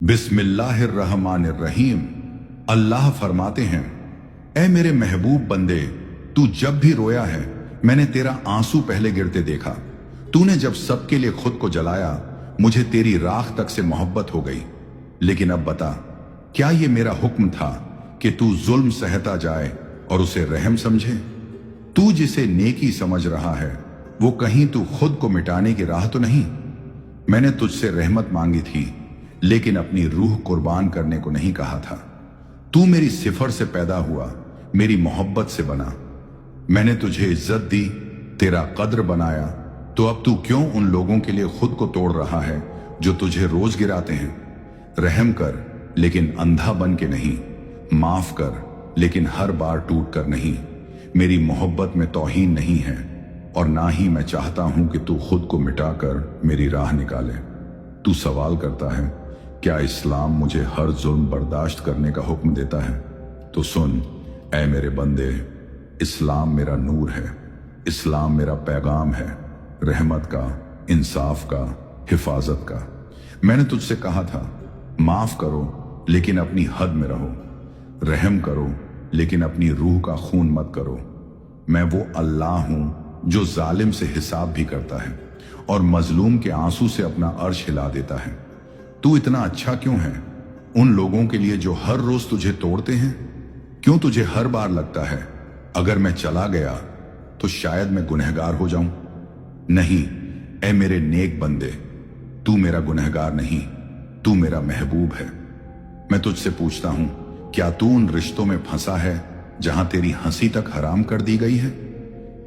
बिस्मिल्लाहिर्रहमानिर्रहीम। अल्लाह फरमाते हैं, ए मेरे महबूब बंदे, तू जब भी रोया है मैंने तेरा आंसू पहले गिरते देखा। तूने जब सबके लिए खुद को जलाया मुझे तेरी राख तक से मोहब्बत हो गई। लेकिन अब बता, क्या ये मेरा हुक्म था कि तू जुल्म सहता जाए और उसे रहम समझे? तू जिसे नेकी समझ रहा है वो कहीं तू खुद को मिटाने की राह तो नहीं? मैंने तुझसे रहमत मांगी थी लेकिन अपनी रूह कुर्बान करने को नहीं कहा था। तू मेरी सिफर से पैदा हुआ, मेरी मोहब्बत से बना। मैंने तुझे इज्जत दी, तेरा कद्र बनाया, तो अब तू क्यों उन लोगों के लिए खुद को तोड़ रहा है जो तुझे रोज गिराते हैं? रहम कर लेकिन अंधा बन के नहीं, माफ कर लेकिन हर बार टूट कर नहीं। मेरी मोहब्बत में तौहीन नहीं है और ना ही मैं चाहता हूं कि तू खुद को मिटाकर मेरी राह निकाले। तू सवाल करता है, क्या इस्लाम मुझे हर जुल्म बर्दाश्त करने का हुक्म देता है? तो सुन ऐ मेरे बंदे, इस्लाम मेरा नूर है, इस्लाम मेरा पैगाम है, रहमत का, इंसाफ का, हिफाजत का। मैंने तुझसे कहा था, माफ करो लेकिन अपनी हद में रहो, रहम करो लेकिन अपनी रूह का खून मत करो। मैं वो अल्लाह हूं जो जालिम से हिसाब भी करता है और मजलूम के आंसू से अपना अर्श हिला देता है। तू इतना अच्छा क्यों है उन लोगों के लिए जो हर रोज तुझे तोड़ते हैं? क्यों तुझे हर बार लगता है अगर मैं चला गया तो शायद मैं गुनहगार हो जाऊं? नहीं ऐ मेरे नेक बंदे, तू मेरा गुनहगार नहीं, तू मेरा महबूब है। मैं तुझसे पूछता हूं, क्या तू उन रिश्तों में फंसा है जहां तेरी हंसी तक हराम कर दी गई है?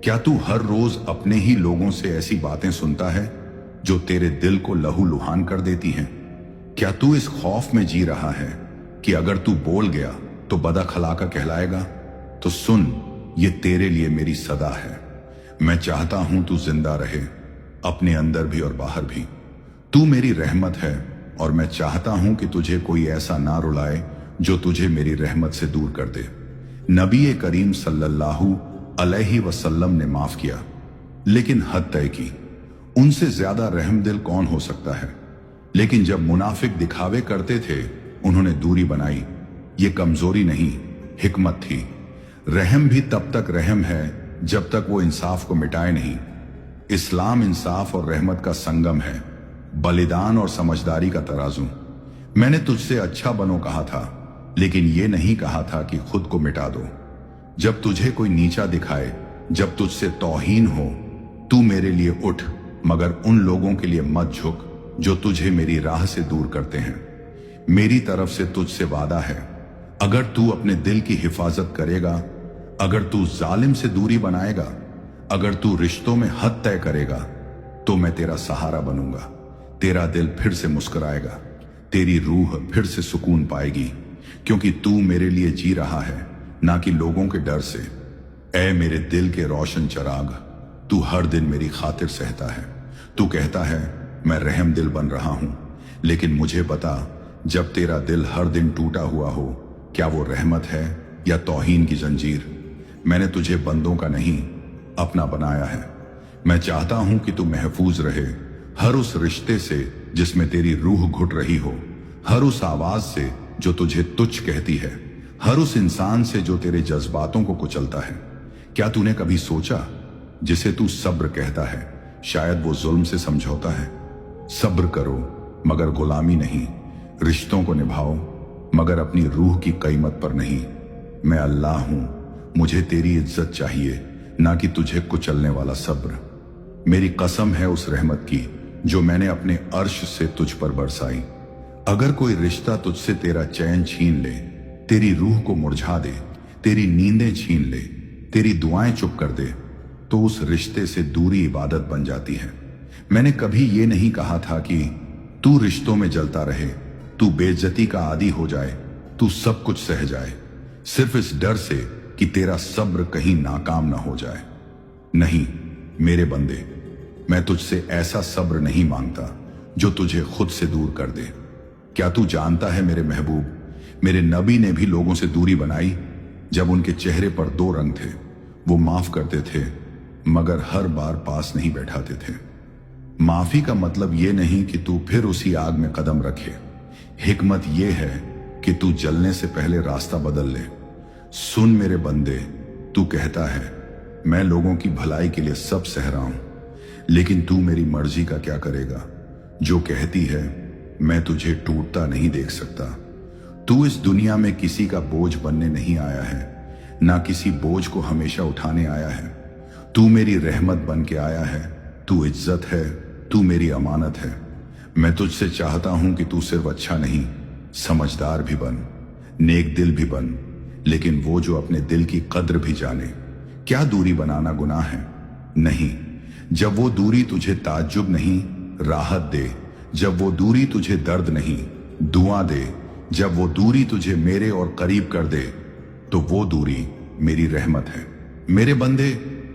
क्या तू हर रोज अपने ही लोगों से ऐसी बातें सुनता है जो तेरे दिल को लहूलुहान कर देती हैं? क्या तू इस खौफ में जी रहा है कि अगर तू बोल गया तो बदअखलाका कहलाएगा? तो सुन, ये तेरे लिए मेरी सदा है। मैं चाहता हूं तू जिंदा रहे, अपने अंदर भी और बाहर भी। तू मेरी रहमत है और मैं चाहता हूं कि तुझे कोई ऐसा ना रुलाए जो तुझे मेरी रहमत से दूर कर दे। नबी करीम सल्लल्लाहु अलैहि वसल्लम ने माफ किया लेकिन हद तय की। उनसे ज्यादा रहम दिल कौन हो सकता है? लेकिन जब मुनाफिक दिखावे करते थे उन्होंने दूरी बनाई। ये कमजोरी नहीं, हिकमत थी। रहम भी तब तक रहम है जब तक वो इंसाफ को मिटाए नहीं। इस्लाम इंसाफ और रहमत का संगम है, बलिदान और समझदारी का तराजू। मैंने तुझसे अच्छा बनो कहा था लेकिन ये नहीं कहा था कि खुद को मिटा दो। जब तुझे कोई नीचा दिखाए, जब तुझसे तौहीन हो, तू मेरे लिए उठ, मगर उन लोगों के लिए मत झुक जो तुझे मेरी राह से दूर करते हैं। मेरी तरफ से तुझसे वादा है, अगर तू अपने दिल की हिफाजत करेगा, अगर तू जालिम से दूरी बनाएगा, अगर तू रिश्तों में हद तय करेगा, तो मैं तेरा सहारा बनूंगा। तेरा दिल फिर से मुस्कुराएगा, तेरी रूह फिर से सुकून पाएगी, क्योंकि तू मेरे लिए जी रहा है, ना कि लोगों के डर से। ऐ मेरे दिल के रोशन चिराग, तू हर दिन मेरी खातिर सहता है। तू कहता है मैं रहम दिल बन रहा हूं, लेकिन मुझे बता, जब तेरा दिल हर दिन टूटा हुआ हो, क्या वो रहमत है या तौहीन की जंजीर? मैंने तुझे बंदों का नहीं, अपना बनाया है। मैं चाहता हूं कि तू महफूज रहे हर उस रिश्ते से जिसमें तेरी रूह घुट रही हो, हर उस आवाज से जो तुझे तुच्छ कहती है, हर उस इंसान से जो तेरे जज्बातों को कुचलता है। क्या तूने कभी सोचा, जिसे तू सब्र कहता है, शायद वो जुल्म से समझौता है? सब्र करो मगर गुलामी नहीं, रिश्तों को निभाओ मगर अपनी रूह की कीमत पर नहीं। मैं अल्लाह हूं, मुझे तेरी इज्जत चाहिए, ना कि तुझे कुचलने वाला सब्र। मेरी कसम है उस रहमत की जो मैंने अपने अर्श से तुझ पर बरसाई। अगर कोई रिश्ता तुझसे तेरा चैन छीन ले, तेरी रूह को मुरझा दे, तेरी नींदें छीन ले, तेरी दुआएं चुप कर दे, तो उस रिश्ते से दूरी इबादत बन जाती है। मैंने कभी ये नहीं कहा था कि तू रिश्तों में जलता रहे, तू बेइज्जती का आदी हो जाए, तू सब कुछ सह जाए, सिर्फ इस डर से कि तेरा सब्र कहीं नाकाम ना हो जाए। नहीं मेरे बंदे, मैं तुझसे ऐसा सब्र नहीं मांगता जो तुझे खुद से दूर कर दे। क्या तू जानता है मेरे महबूब, मेरे नबी ने भी लोगों से दूरी बनाई जब उनके चेहरे पर दो रंग थे। वो माफ करते थे मगर हर बार पास नहीं बैठाते थे। माफी का मतलब ये नहीं कि तू फिर उसी आग में कदम रखे। हिकमत यह है कि तू जलने से पहले रास्ता बदल ले। सुन मेरे बंदे, तू कहता है मैं लोगों की भलाई के लिए सब सह रहा हूं, लेकिन तू मेरी मर्जी का क्या करेगा? जो कहती है मैं तुझे टूटता नहीं देख सकता। तू इस दुनिया में किसी का बोझ बनने नहीं आया है, ना किसी बोझ को हमेशा उठाने आया है। तू मेरी रहमत बन के आया है, तू इज्जत है, तू मेरी अमानत है। मैं तुझसे चाहता हूं कि तू सिर्फ अच्छा नहीं, समझदार भी बन, नेक दिल भी बन, लेकिन वो जो अपने दिल की कद्र भी जाने। क्या दूरी बनाना गुनाह है? नहीं। जब वो दूरी तुझे ताज्जुब नहीं, राहत दे। जब वो दूरी तुझे दर्द नहीं, दुआ दे। जब वो दूरी तुझे मेरे और करीब कर दे, तो वो दूरी मेरी रहमत है। मेरे बंदे,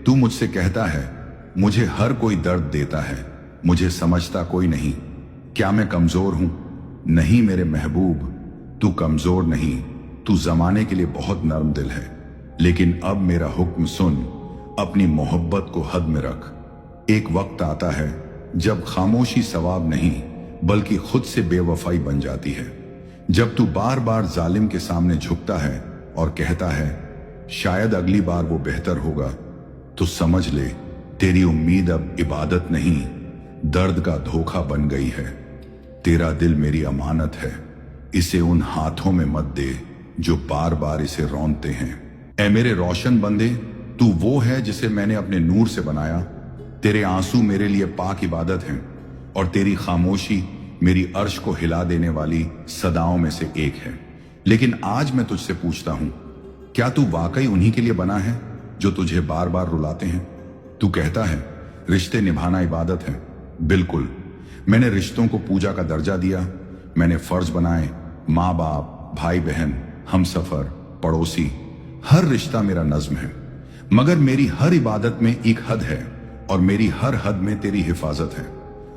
तू मुझसे कहता है मुझे हर कोई दर्द देता है, मुझे समझता कोई नहीं। क्या मैं कमजोर हूं? नहीं मेरे महबूब, तू कमजोर नहीं, तू जमाने के लिए बहुत नरम दिल है। लेकिन अब मेरा हुक्म सुन, अपनी मोहब्बत को हद में रख। एक वक्त आता है जब खामोशी सवाब नहीं बल्कि खुद से बेवफाई बन जाती है। जब तू बार बार जालिम के सामने झुकता है और कहता है शायद अगली बार वो बेहतर होगा, तो समझ ले तेरी उम्मीद अब इबादत नहीं, दर्द का धोखा बन गई है। तेरा दिल मेरी अमानत है, इसे उन हाथों में मत दे जो बार बार इसे रौंदते हैं। ऐ मेरे रोशन बंदे, तू वो है जिसे मैंने अपने नूर से बनाया। तेरे आंसू मेरे लिए पाक इबादत हैं और तेरी खामोशी मेरी अर्श को हिला देने वाली सदाओं में से एक है। लेकिन आज मैं तुझसे पूछता हूं, क्या तू वाकई उन्हीं के लिए बना है जो तुझे बार बार रुलाते हैं? तू कहता है रिश्ते निभाना इबादत है। बिल्कुल, मैंने रिश्तों को पूजा का दर्जा दिया। मैंने फर्ज बनाए, माँ बाप, भाई बहन, हमसफर, पड़ोसी, हर रिश्ता मेरा नज्म है। मगर मेरी हर इबादत में एक हद है और मेरी हर हद में तेरी हिफाजत है।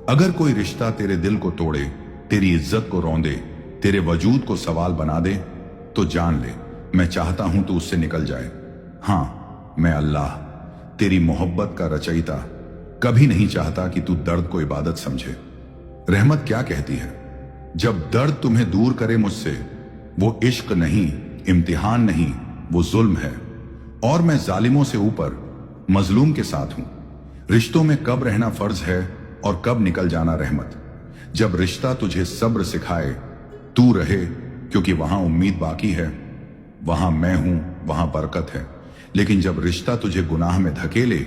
अगर कोई रिश्ता तेरे दिल को तोड़े, तेरी इज्जत को रौंदे, तेरे वजूद को सवाल बना दे, तो जान ले मैं चाहता हूं तू उससे निकल जाए। हां, मैं अल्लाह, तेरी मोहब्बत का रचयिता, कभी नहीं चाहता कि तू दर्द को इबादत समझे। रहमत क्या कहती है? जब दर्द तुम्हें दूर करे मुझसे, वो इश्क नहीं, इम्तिहान नहीं, वो जुल्म है। और मैं जालिमों से ऊपर मजलूम के साथ हूं। रिश्तों में कब रहना फर्ज है और कब निकल जाना रहमत। जब रिश्ता तुझे सब्र सिखाए, तू रहे क्योंकि वहां उम्मीद बाकी है, वहां मैं हूं, वहां बरकत है। लेकिन जब रिश्ता तुझे गुनाह में धकेले,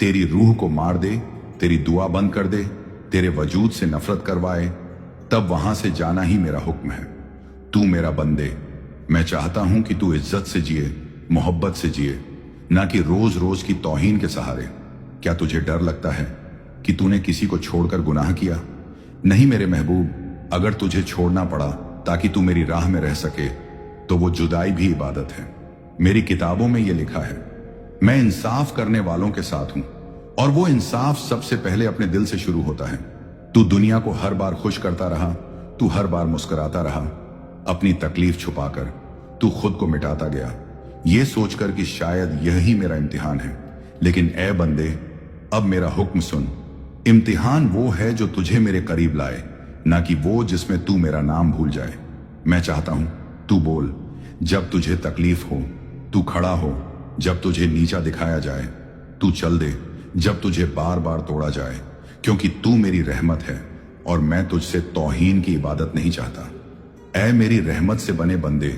तेरी रूह को मार दे, तेरी दुआ बंद कर दे, तेरे वजूद से नफरत करवाए, तब वहां से जाना ही मेरा हुक्म है। तू मेरा बंदे, मैं चाहता हूं कि तू इज्जत से जिए, मोहब्बत से जिए, ना कि रोज रोज की तौहीन के सहारे। क्या तुझे डर लगता है कि तूने किसी को छोड़कर गुनाह किया? नहीं मेरे महबूब, अगर तुझे छोड़ना पड़ा ताकि तू मेरी राह में रह सके, तो वो जुदाई भी इबादत है। मेरी किताबों में यह लिखा है, मैं इंसाफ करने वालों के साथ हूं, और वो इंसाफ सबसे पहले अपने दिल से शुरू होता है। तू दुनिया को हर बार खुश करता रहा, तू हर बार मुस्कुराता रहा, अपनी तकलीफ छुपाकर तू खुद को मिटाता गया, ये सोचकर कि शायद यही मेरा इम्तिहान है। लेकिन ए बंदे, अब मेरा हुक्म सुन। इम्तिहान वो है जो तुझे मेरे करीब लाए, ना कि वो जिसमें तू मेरा नाम भूल जाए। मैं चाहता हूं तू बोल, जब तुझे तकलीफ हो तू खड़ा हो, जब तुझे नीचा दिखाया जाए तू चल दे, जब तुझे बार बार तोड़ा जाए, क्योंकि तू मेरी रहमत है और मैं तुझसे तौहीन की इबादत नहीं चाहता। ऐ मेरी रहमत से बने बंदे,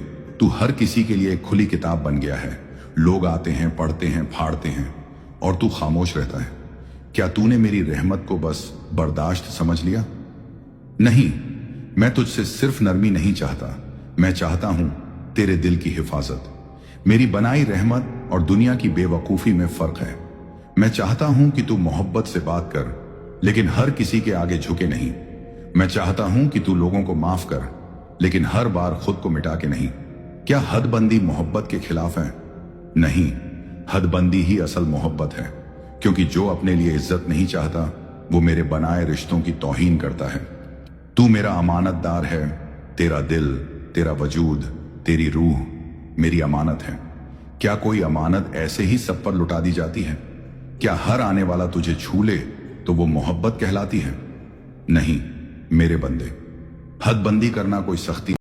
तू हर किसी के लिए एक खुली किताब बन गया है। लोग आते हैं, पढ़ते हैं, फाड़ते हैं, और तू खामोश रहता है। क्या तूने मेरी रहमत को बस बर्दाश्त समझ लिया? नहीं, मैं तुझसे सिर्फ नरमी नहीं चाहता, मैं चाहता हूं तेरे दिल की हिफाजत। मेरी बनाई रहमत और दुनिया की बेवकूफी में फर्क है। मैं चाहता हूं कि तू मोहब्बत से बात कर, लेकिन हर किसी के आगे झुके नहीं। मैं चाहता हूं कि तू लोगों को माफ कर, लेकिन हर बार खुद को मिटा के नहीं। क्या हदबंदी मोहब्बत के खिलाफ है? नहीं, हदबंदी ही असल मोहब्बत है, क्योंकि जो अपने लिए इज्जत नहीं चाहता वो मेरे बनाए रिश्तों की तौहीन करता है। तू मेरा अमानतदार है, तेरा दिल, तेरा वजूद, तेरी रूह मेरी अमानत है। क्या कोई अमानत ऐसे ही सब पर लुटा दी जाती है? क्या हर आने वाला तुझे छू ले तो वो मोहब्बत कहलाती है? नहीं मेरे बंदे, حد بندی کرنا کوئی سختی